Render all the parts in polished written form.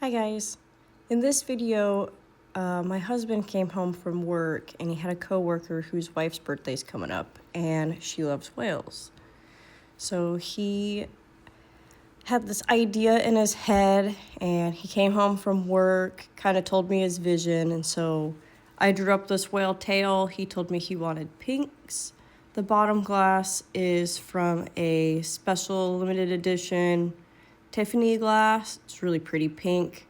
Hi guys. In this video, my husband came home from work and he had a coworker whose wife's birthday's coming up and she loves whales. So he had this idea in his head and he came home from work, kind of told me his vision, and so I drew up this whale tail. He told me he wanted pinks. The bottom glass is from a special limited edition Tiffany glass. It's really pretty pink.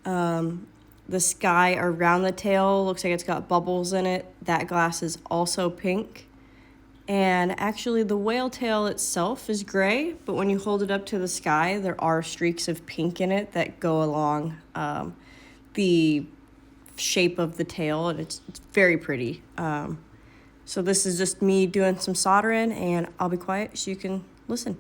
The sky around the tail looks like it's got bubbles in it. That glass is also pink. And actually the whale tail itself is gray, but when you hold it up to the sky, there are streaks of pink in it that go along the shape of the tail, and it's very pretty. So this is just me doing some soldering, and I'll be quiet so you can listen.